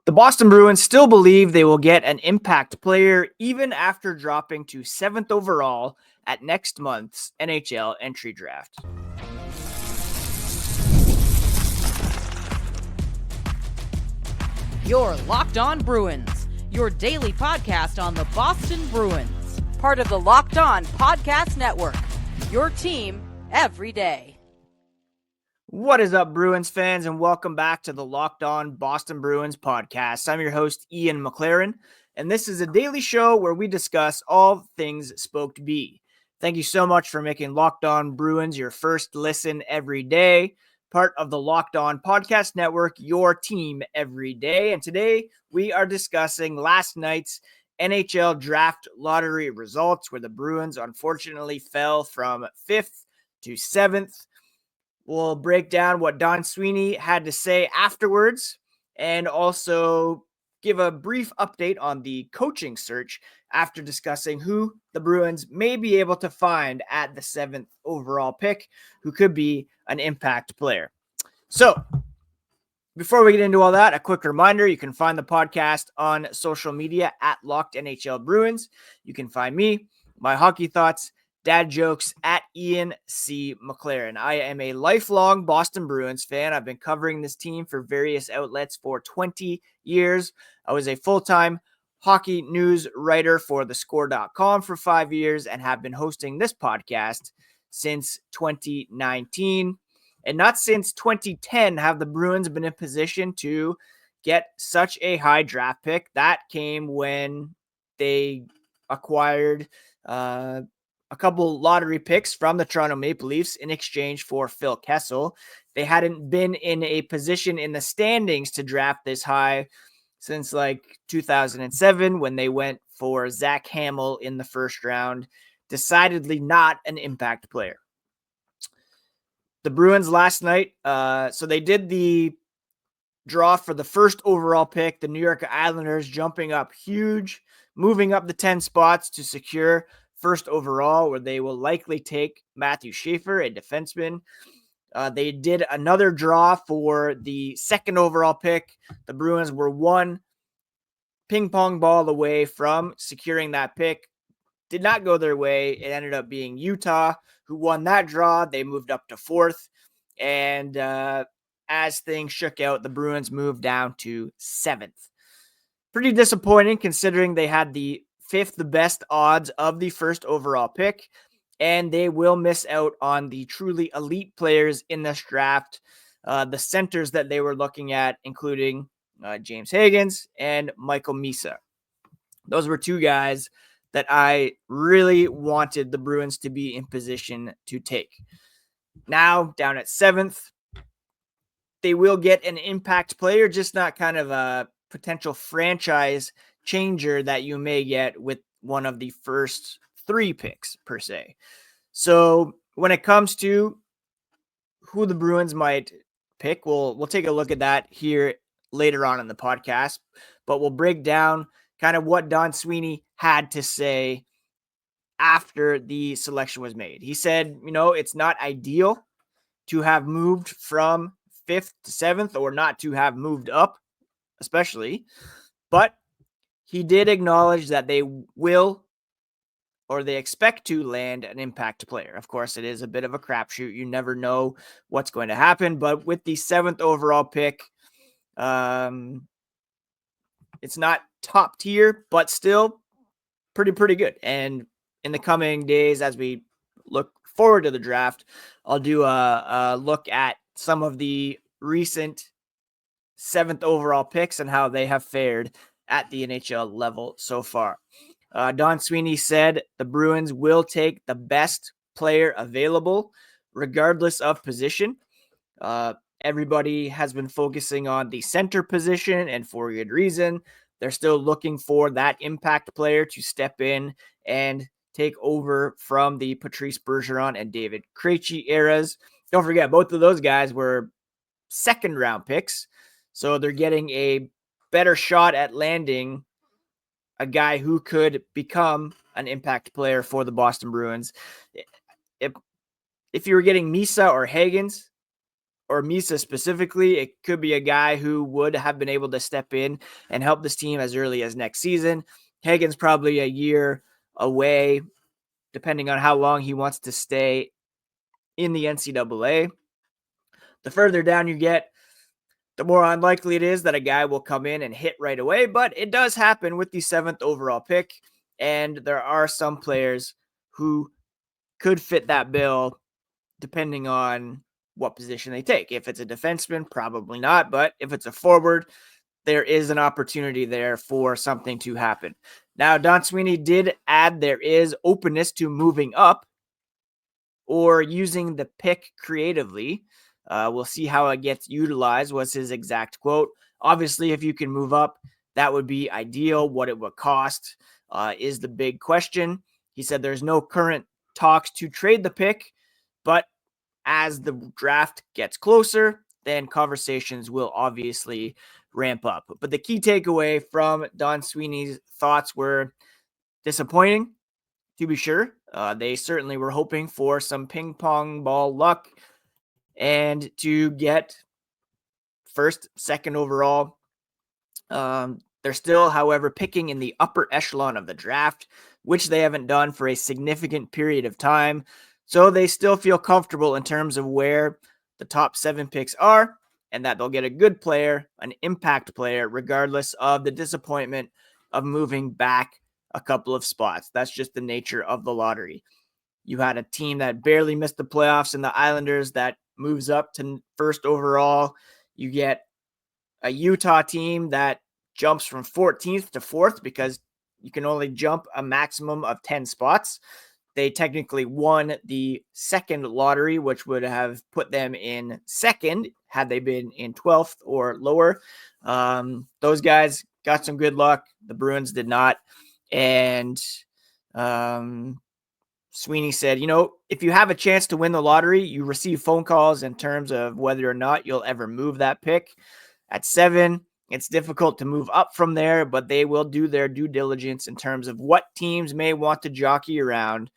The Boston Bruins still believe they will get an impact player even after dropping to 7th overall at next month's NHL entry draft. You're Locked On Bruins, your daily podcast on the Boston Bruins, part of the Locked On Podcast Network, your team every day. What is up, Bruins fans, and welcome back to the Locked On Boston Bruins podcast. I'm your host, Ian McLaren, and this is a daily show where we discuss all things Spoked B. Thank you so much for making Locked On Bruins your first listen every day, part of the Locked On Podcast Network, your team every day. And today we are discussing last night's NHL Draft lottery results, where the Bruins unfortunately fell from 5th to 7th. We'll break down what Don Sweeney had to say afterwards and also give a brief update on the coaching search after discussing who the Bruins may be able to find at the 7th overall pick who could be an impact player. So, before we get into all that, a quick reminder, you can find the podcast on social media at Locked NHL Bruins. You can find me, my hockey thoughts, dad jokes at Ian C. McLaren. I am a lifelong Boston Bruins fan. I've been covering this team for various outlets for 20 years. I was a full-time hockey news writer for thescore.com for 5 years and have been hosting this podcast since 2019. And not since 2010 have the Bruins been in position to get such a high draft pick. That came when they acquired a couple lottery picks from the Toronto Maple Leafs in exchange for Phil Kessel. They hadn't been in a position in the standings to draft this high since like 2007 when they went for Zach Hamill in the first round. Decidedly not an impact player. The Bruins last night, so they did the draw for the first overall pick. The New York Islanders jumping up huge, moving up the 10 spots to secure first overall, where they will likely take Matthew Schaefer, a defenseman. They did another draw for the second overall pick. The Bruins were one ping pong ball away from securing that pick. Did not go their way. It ended up being Utah who won that draw. They moved up to 4th. And as things shook out, the Bruins moved down to 7th. Pretty disappointing considering they had the 5th, the best odds of the first overall pick, and they will miss out on the truly elite players in this draft. The centers that they were looking at, including James Higgins and Michael Misa. Those were two guys that I really wanted the Bruins to be in position to take. Now, down at 7th, they will get an impact player, just not kind of a potential franchise changer that you may get with one of the first 3 picks per se. So when it comes to who the Bruins might pick, we'll take a look at that here later on in the podcast, but we'll break down kind of what Don Sweeney had to say after the selection was made. He said, it's not ideal to have moved from 5th to 7th or not to have moved up, especially, but he did acknowledge that they will or they expect to land an impact player. Of course, it is a bit of a crapshoot. You never know what's going to happen. But with the 7th overall pick, it's not top tier, but still pretty good. And in the coming days, as we look forward to the draft, I'll do a look at some of the recent 7th overall picks and how they have fared at the NHL level so far. Don Sweeney said the Bruins will take the best player available, regardless of position. Everybody has been focusing on the center position, and for good reason. They're still looking for that impact player to step in and take over from the Patrice Bergeron and David Krejci eras. Don't forget, both of those guys were second-round picks, so they're getting a better shot at landing a guy who could become an impact player for the Boston Bruins. If you were getting Misa or Higgins, or Misha specifically, it could be a guy who would have been able to step in and help this team as early as next season. Hagen's probably a year away, depending on how long he wants to stay in the NCAA. The further down you get, the more unlikely it is that a guy will come in and hit right away, but it does happen with the 7th overall pick, and there are some players who could fit that bill depending on what position they take. If it's a defenseman, probably not, but if it's a forward, there is an opportunity there for something to happen. Now, Don Sweeney did add there is openness to moving up or using the pick creatively. We'll see how it gets utilized, was his exact quote. Obviously, if you can move up, that would be ideal. What it would cost is the big question. He said there's no current talks to trade the pick, but as the draft gets closer, then conversations will obviously ramp up. But the key takeaway from Don Sweeney's thoughts were disappointing, to be sure. They certainly were hoping for some ping pong ball luck and to get first, second overall. They're still, however, picking in the upper echelon of the draft, which they haven't done for a significant period of time. So they still feel comfortable in terms of where the top 7 picks are and that they'll get a good player, an impact player, regardless of the disappointment of moving back a couple of spots. That's just the nature of the lottery. You had a team that barely missed the playoffs in the Islanders that moves up to first overall. You get a Utah team that jumps from 14th to 4th because you can only jump a maximum of 10 spots. They technically won the second lottery, which would have put them in second had they been in 12th or lower. Those guys got some good luck. The Bruins did not. And Sweeney said, if you have a chance to win the lottery, you receive phone calls in terms of whether or not you'll ever move that pick. At 7, it's difficult to move up from there, but they will do their due diligence in terms of what teams may want to jockey around.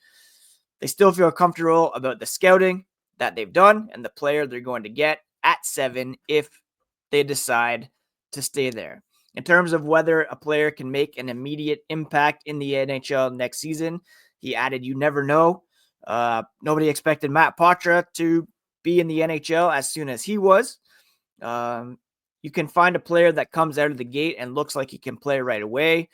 They still feel comfortable about the scouting that they've done and the player they're going to get at 7 if they decide to stay there. In terms of whether a player can make an immediate impact in the NHL next season, he added, you never know. Nobody expected Matt Poitras to be in the NHL as soon as he was. You can find a player that comes out of the gate and looks like he can play right away.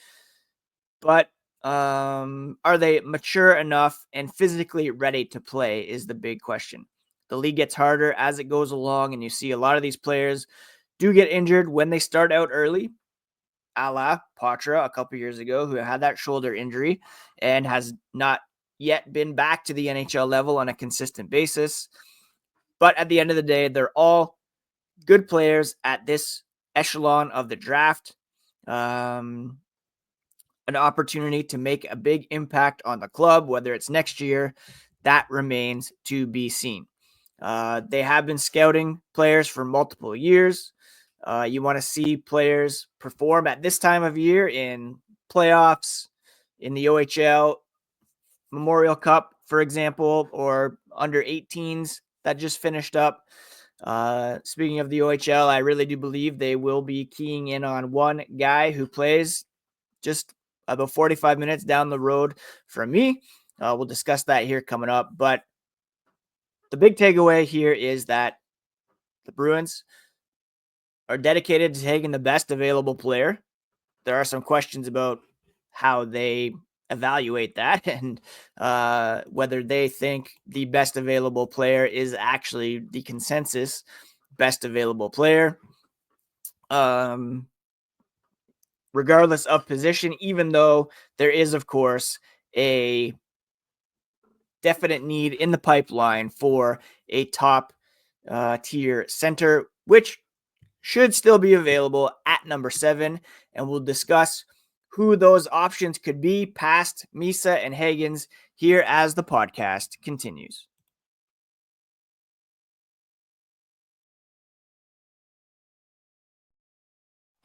But are they mature enough and physically ready to play is the big question. The league gets harder as it goes along, and you see a lot of these players do get injured when they start out early, a la Poitras a couple years ago, who had that shoulder injury and has not yet been back to the NHL level on a consistent basis. But at the end of the day, they're all good players at this echelon of the draft. An opportunity to make a big impact on the club, whether it's next year, that remains to be seen. They have been scouting players for multiple years. You want to see players perform at this time of year in playoffs, in the OHL, Memorial Cup, for example, or under 18s that just finished up. Speaking of the OHL, I really do believe they will be keying in on one guy who plays just about 45 minutes down the road from me. We'll discuss that here coming up. But the big takeaway here is that the Bruins are dedicated to taking the best available player. There are some questions about how they evaluate that and whether they think the best available player is actually the consensus best available player. Regardless of position, even though there is, of course, a definite need in the pipeline for a top tier center, which should still be available at number 7. And we'll discuss who those options could be past Misha and Hagens here as the podcast continues.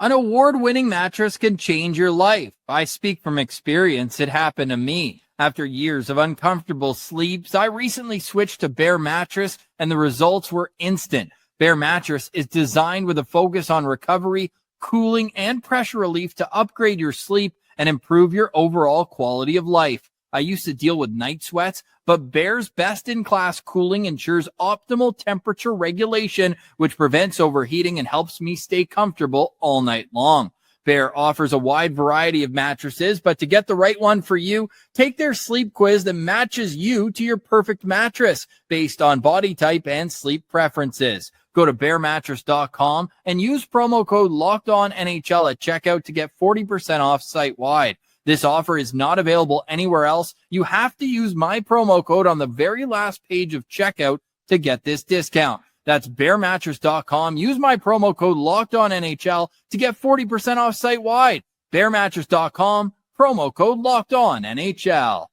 An award-winning mattress can change your life. I speak from experience. It happened to me. After years of uncomfortable sleeps, I recently switched to Bear Mattress, and the results were instant. Bear Mattress is designed with a focus on recovery, cooling, and pressure relief to upgrade your sleep and improve your overall quality of life. I used to deal with night sweats, but Bear's best-in-class cooling ensures optimal temperature regulation, which prevents overheating and helps me stay comfortable all night long. Bear offers a wide variety of mattresses, but to get the right one for you, take their sleep quiz that matches you to your perfect mattress based on body type and sleep preferences. Go to bearmattress.com and use promo code LOCKEDONNHL at checkout to get 40% off site-wide. This offer is not available anywhere else. You have to use my promo code on the very last page of checkout to get this discount. That's bearmattress.com. Use my promo code LOCKEDONNHL to get 40% off site-wide. Bearmattress.com, promo code LOCKEDONNHL.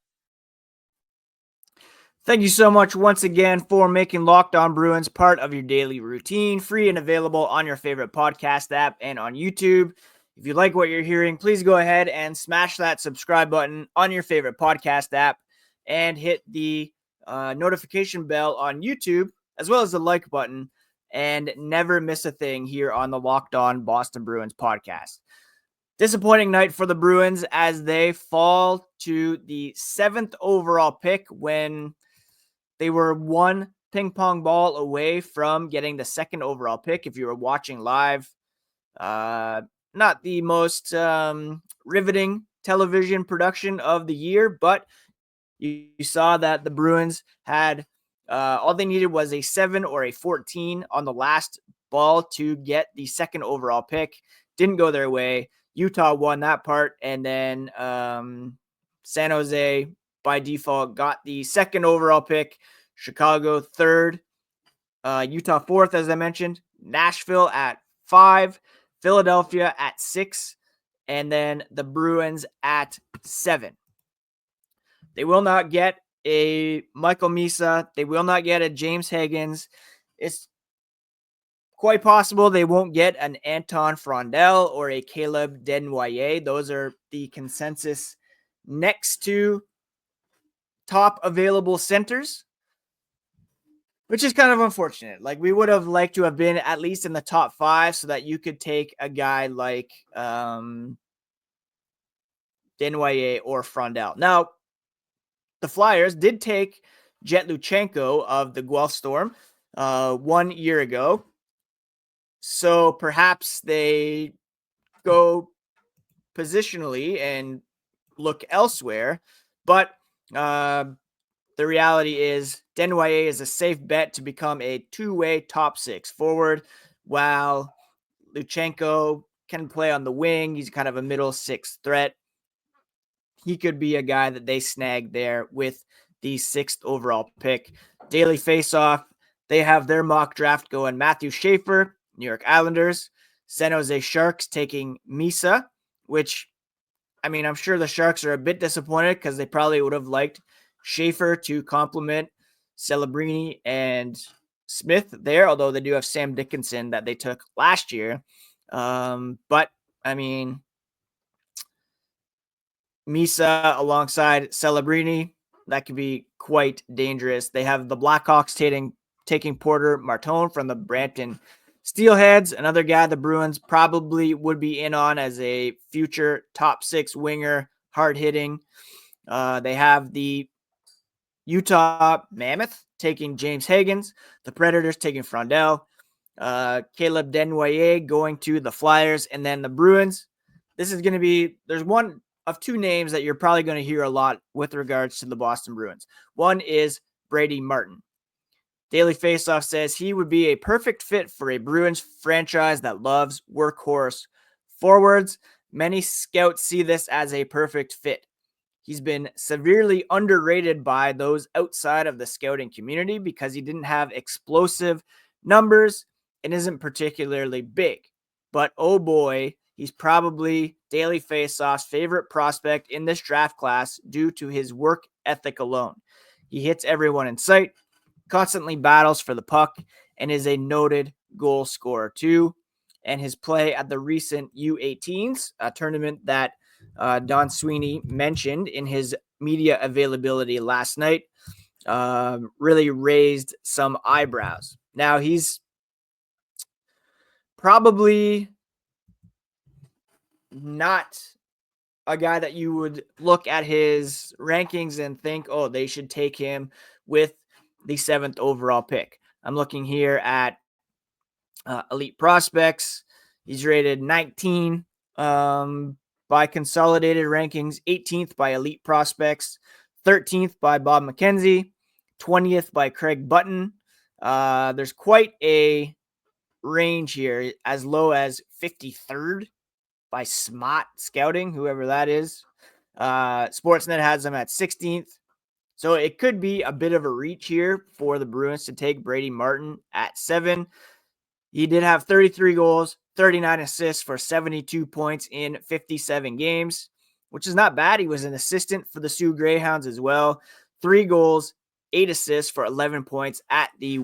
Thank you so much once again for making Locked On Bruins part of your daily routine, free and available on your favorite podcast app and on YouTube. If you like what you're hearing, please go ahead and smash that subscribe button on your favorite podcast app and hit the notification bell on YouTube, as well as the like button, and never miss a thing here on the Locked On Boston Bruins podcast. Disappointing night for the Bruins as they fall to the 7th overall pick when they were one ping pong ball away from getting the 2nd overall pick. If you were watching live, not the most riveting television production of the year, but you saw that the Bruins had all they needed was a 7 or a 14 on the last ball to get the 2nd overall pick. Didn't go their way. Utah won that part, and then San Jose by default got the 2nd overall pick. Chicago 3rd, Utah 4th, as I mentioned, Nashville at 5, Philadelphia at 6, and then the Bruins at 7. They will not get a Michael Misa. They will not get a James Higgins. It's quite possible they won't get an Anton Frondel or a Caleb Desnoyers. Those are the consensus next to top available centers, which is kind of unfortunate. Like, we would have liked to have been at least in the top 5 so that you could take a guy like Desnoyers or Frondel. Now, the Flyers did take Jet Luchenko of the Guelph Storm 1 year ago. So perhaps they go positionally and look elsewhere. But the reality is Desnoyers is a safe bet to become a two-way top 6 forward, while Luchenko can play on the wing. He's kind of a middle 6 threat. He could be a guy that they snag there with the 6th overall pick. Daily Faceoff, they have their mock draft going. Matthew Schaefer, New York Islanders. San Jose Sharks taking Misa, which, I mean, I'm sure the Sharks are a bit disappointed because they probably would have liked Schaefer to complement Celebrini and Smith there, although they do have Sam Dickinson that they took last year. But, I mean, Misa alongside Celebrini, that could be quite dangerous. They have the Blackhawks taking Porter Martone from the Brampton Steelheads, another guy the Bruins probably would be in on as a future top 6 winger, hard-hitting. They have the Utah Mammoth taking James Higgins, the Predators taking Frondel, Caleb Desnoyers going to the Flyers, and then the Bruins. This is going to be, there's one of 2 names that you're probably going to hear a lot with regards to the Boston Bruins. One is Brady Martin. Daily Faceoff says he would be a perfect fit for a Bruins franchise that loves workhorse forwards. Many scouts see this as a perfect fit. He's been severely underrated by those outside of the scouting community because he didn't have explosive numbers and isn't particularly big. But oh boy, he's probably Daily Faceoff's favorite prospect in this draft class due to his work ethic alone. He hits everyone in sight, constantly battles for the puck, and is a noted goal scorer too. And his play at the recent U18s, a tournament that Don Sweeney mentioned in his media availability last night, really raised some eyebrows. Now, he's probably not a guy that you would look at his rankings and think, oh, they should take him with the 7th overall pick. I'm looking here at Elite Prospects. He's rated 19 by Consolidated Rankings, 18th by Elite Prospects, 13th by Bob McKenzie, 20th by Craig Button. There's quite a range here, as low as 53rd by Smart Scouting, whoever that is. Sportsnet has him at 16th. So it could be a bit of a reach here for the Bruins to take Brady Martin at 7. He did have 33 goals, 39 assists for 72 points in 57 games, which is not bad. He was an assistant for the Sioux Greyhounds as well. 3 goals, 8 assists for 11 points at the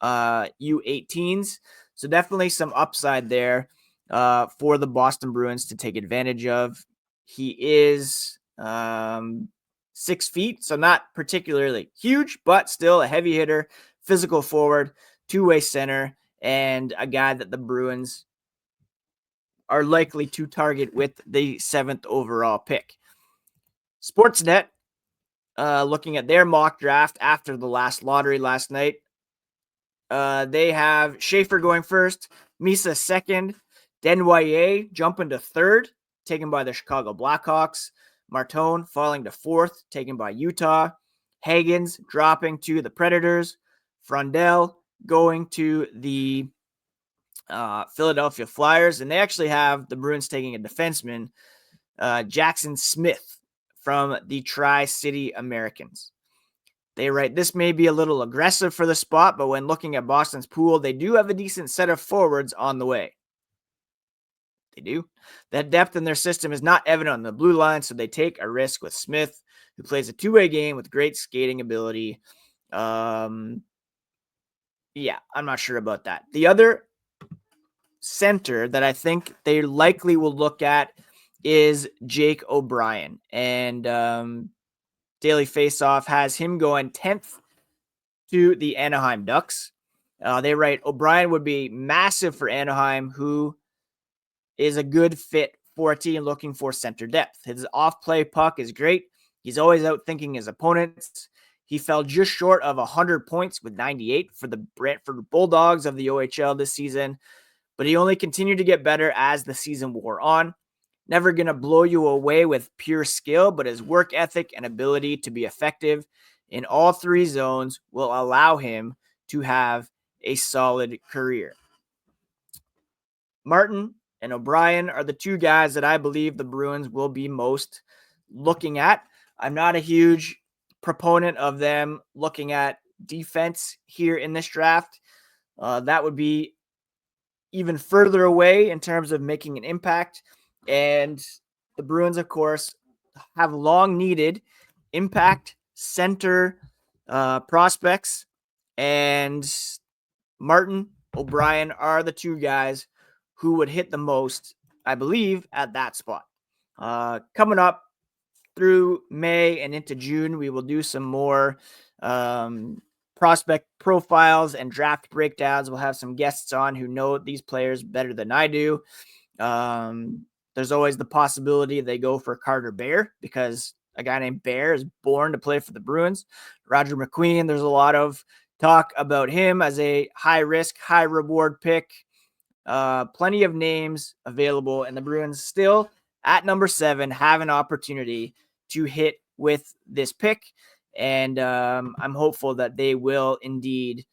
U18s. So definitely some upside there for the Boston Bruins to take advantage of. He is 6 feet, so not particularly huge, but still a heavy hitter, physical forward, two-way center, and a guy that the Bruins are likely to target with the 7th overall pick. Sportsnet, looking at their mock draft after the last lottery last night, they have Schaefer going first, Misha second, Denwyer jumping to 3rd, taken by the Chicago Blackhawks, Martone falling to 4th, taken by Utah, Hagens dropping to the Predators, Frondell going to the Philadelphia Flyers, and they actually have the Bruins taking a defenseman, Jackson Smith from the Tri-City Americans. They write, this may be a little aggressive for the spot, but when looking at Boston's pool, they do have a decent set of forwards on the way. They do. That depth in their system is not evident on the blue line, so they take a risk with Smith, who plays a two-way game with great skating ability. Yeah, I'm not sure about that. The other center that I think they likely will look at is Jake O'Brien. And Daily Faceoff has him going 10th to the Anaheim Ducks. They write, O'Brien would be massive for Anaheim, who is a good fit for a team looking for center depth. His off-play puck is great. He's always outthinking his opponents. He fell just short of 100 points with 98 for the Brantford Bulldogs of the OHL this season, but he only continued to get better as the season wore on. Never going to blow you away with pure skill, but his work ethic and ability to be effective in all 3 zones will allow him to have a solid career. Martin and O'Brien are the 2 guys that I believe the Bruins will be most looking at. I'm not a huge proponent of them looking at defense here in this draft. That would be even further away in terms of making an impact. And the Bruins, of course, have long needed impact center prospects. And Martin, O'Brien are the 2 guys who would hit the most, I believe, at that spot. Coming up through May and into June, we will do some more prospect profiles and draft breakdowns. We'll have some guests on who know these players better than I do. There's always the possibility they go for Carter Bear, because a guy named Bear is born to play for the Bruins. Roger McQueen, there's a lot of talk about him as a high-risk, high-reward pick. Plenty of names available, and the Bruins still, at number 7, have an opportunity to hit with this pick. And I'm hopeful that they will indeed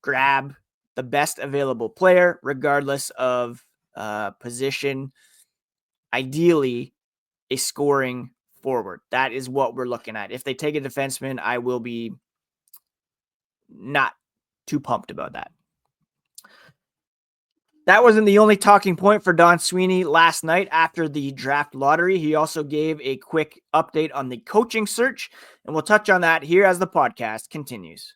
grab the best available player, regardless of position. Ideally, a scoring forward. That is what we're looking at. If they take a defenseman, I will be not too pumped about that. That wasn't the only talking point for Don Sweeney last night after the draft lottery. He also gave a quick update on the coaching search, and we'll touch on that here as the podcast continues.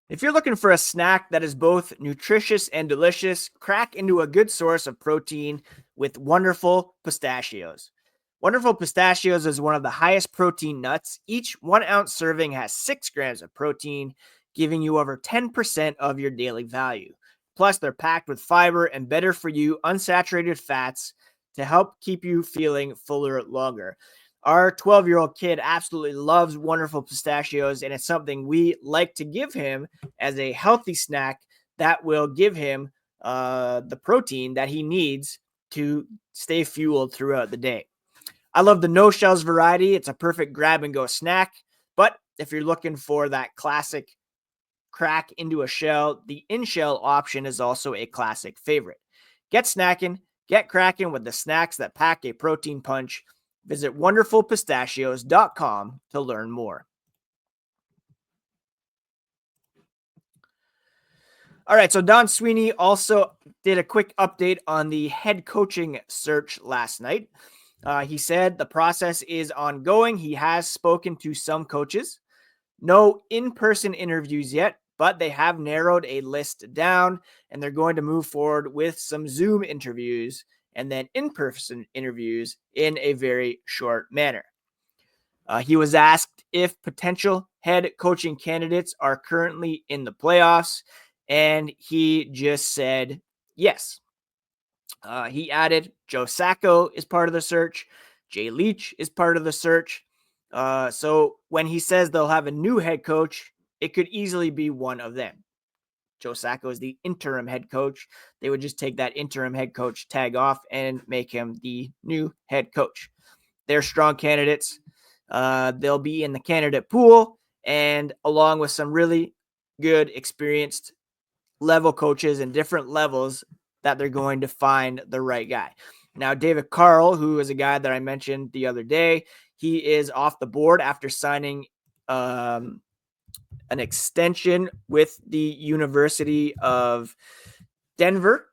If you're looking for a snack that is both nutritious and delicious, crack into a good source of protein with Wonderful Pistachios. Wonderful Pistachios is one of the highest protein nuts. Each 1 ounce serving has 6 grams of protein, giving you over 10% of your daily value. Plus, they're packed with fiber and better for you unsaturated fats to help keep you feeling fuller longer. Our 12-year-old kid absolutely loves Wonderful Pistachios, and it's something we like to give him as a healthy snack that will give him the protein that he needs to stay fueled throughout the day. I love the no shells variety. It's a perfect grab and go snack. But if you're looking for that classic crack into a shell, the in-shell option is also a classic favorite. Get snacking, get cracking with the snacks that pack a protein punch. Visit wonderfulpistachios.com to learn more. All right, so Don Sweeney also did a quick update on the head coaching search last night. He said the process is ongoing. He has spoken to some coaches. No in-person interviews yet, but they have narrowed a list down, and they're going to move forward with some Zoom interviews and then in-person interviews in a very short manner. He was asked if potential head coaching candidates are currently in the playoffs, and he just said yes. He added Joe Sacco is part of the search. Jay Leach is part of the search. So when he says they'll have a new head coach, it could easily be one of them. Joe Sacco is the interim head coach. They would just take that interim head coach tag off and make him the new head coach. They're strong candidates. They'll be in the candidate pool, and along with some really good, experienced level coaches and different levels that they're going to find the right guy. Now, David Carl, who is a guy that I mentioned the other day, he is off the board after signing an extension with the University of Denver.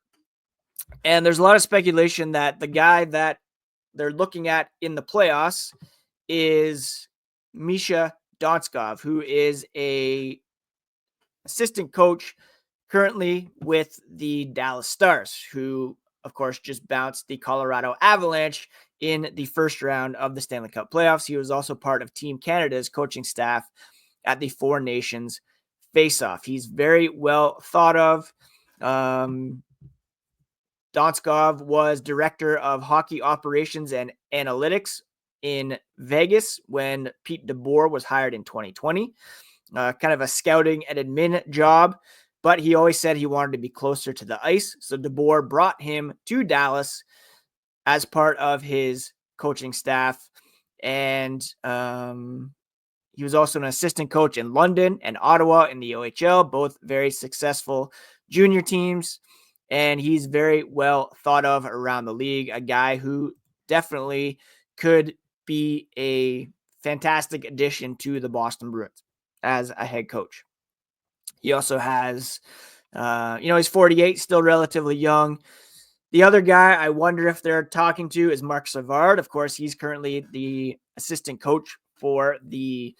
And there's a lot of speculation that the guy that they're looking at in the playoffs is Misha Donskov, who is a assistant coach currently with the Dallas Stars, who, of course, just bounced the Colorado Avalanche in the first round of the Stanley Cup playoffs. He was also part of Team Canada's coaching staff at the Four Nations face-off. He's very well thought of. Donskov was director of hockey operations and analytics in Vegas when Pete DeBoer was hired in 2020. Kind of a scouting and admin job, but he always said he wanted to be closer to the ice. So DeBoer brought him to Dallas as part of his coaching staff. And he was also an assistant coach in London and Ottawa in the OHL, both very successful junior teams. And he's very well thought of around the league, a guy who definitely could be a fantastic addition to the Boston Bruins as a head coach. He also has, he's 48, still relatively young. The other guy I wonder if they're talking to is Marc Savard. Of course, he's currently the assistant coach for the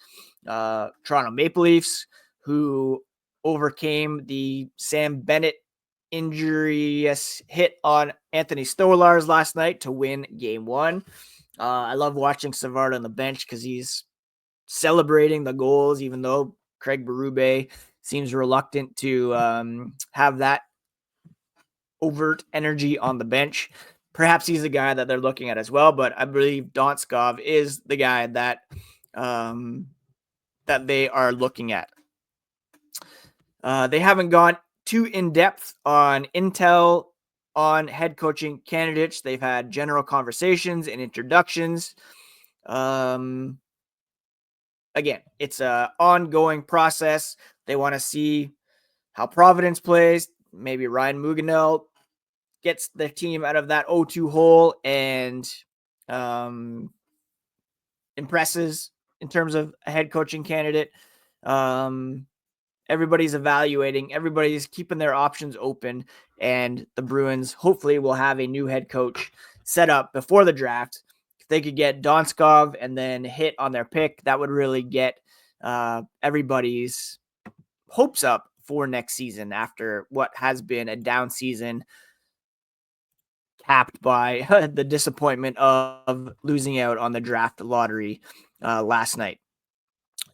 Toronto Maple Leafs, who overcame the Sam Bennett injurious hit on Anthony Stolarz last night to win game one. I love watching Savard on the bench because he's celebrating the goals, even though Craig Berube seems reluctant to have that overt energy on the bench. Perhaps he's the guy that they're looking at as well, but I believe Donskov is the guy that that they are looking at. They haven't gone too in-depth on intel on head coaching candidates. They've had general conversations and introductions. Again, it's an ongoing process. They want to see how Providence plays. Maybe Ryan Muganel gets the team out of that 0-2 hole and impresses in terms of a head coaching candidate. Everybody's evaluating. Everybody's keeping their options open. And the Bruins hopefully will have a new head coach set up before the draft. If they could get Donskov and then hit on their pick, that would really get everybody's hopes up for next season after what has been a down season capped by the disappointment of losing out on the draft lottery last night.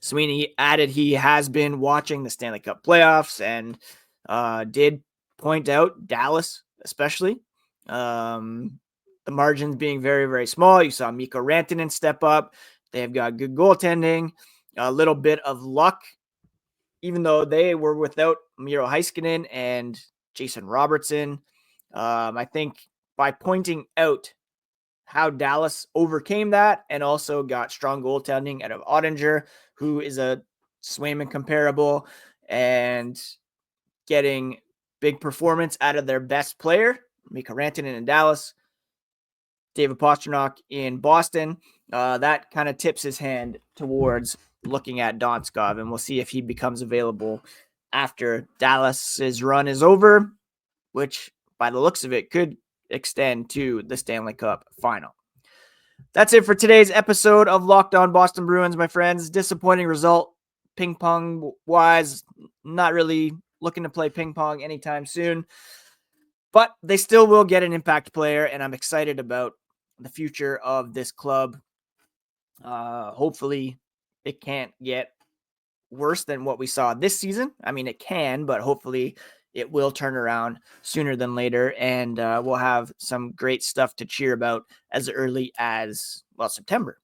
Sweeney added he has been watching the Stanley Cup playoffs and did point out Dallas, especially. The margins being very, very small. You saw Mikko Rantanen step up. They've got good goaltending, a little bit of luck, even though they were without Miro Heiskanen and Jason Robertson. I think by pointing out how Dallas overcame that and also got strong goaltending out of Ottinger, who is a Swayman comparable, and getting big performance out of their best player, Mikko Rantanen in Dallas, David Pastrnak in Boston. That kind of tips his hand towards looking at Donskov, and we'll see if he becomes available after Dallas's run is over, which by the looks of it could extend to the Stanley Cup final. That's it for today's episode of Locked On Boston Bruins, my friends. Disappointing result ping pong wise. Not really looking to play ping pong anytime soon, but they still will get an impact player, and I'm excited about the future of this club. Hopefully it can't get worse than what we saw this season. I mean, it can, but hopefully it will turn around sooner than later, and we'll have some great stuff to cheer about as early as, well, September,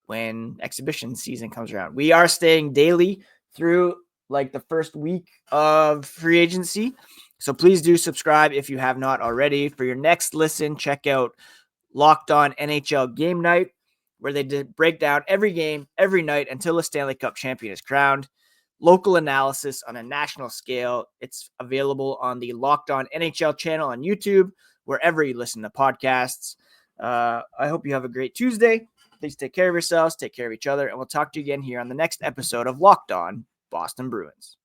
when exhibition season comes around. We are staying daily through like the first week of free agency, so please do subscribe if you have not already. For your next listen, check out Locked On NHL Game Night, where they break down every game every night until a Stanley Cup champion is crowned. Local analysis on a national scale. It's available on the Locked On NHL channel on YouTube, wherever you listen to podcasts. I hope you have a great Tuesday. Please take care of yourselves, take care of each other, and we'll talk to you again here on the next episode of Locked On Boston Bruins.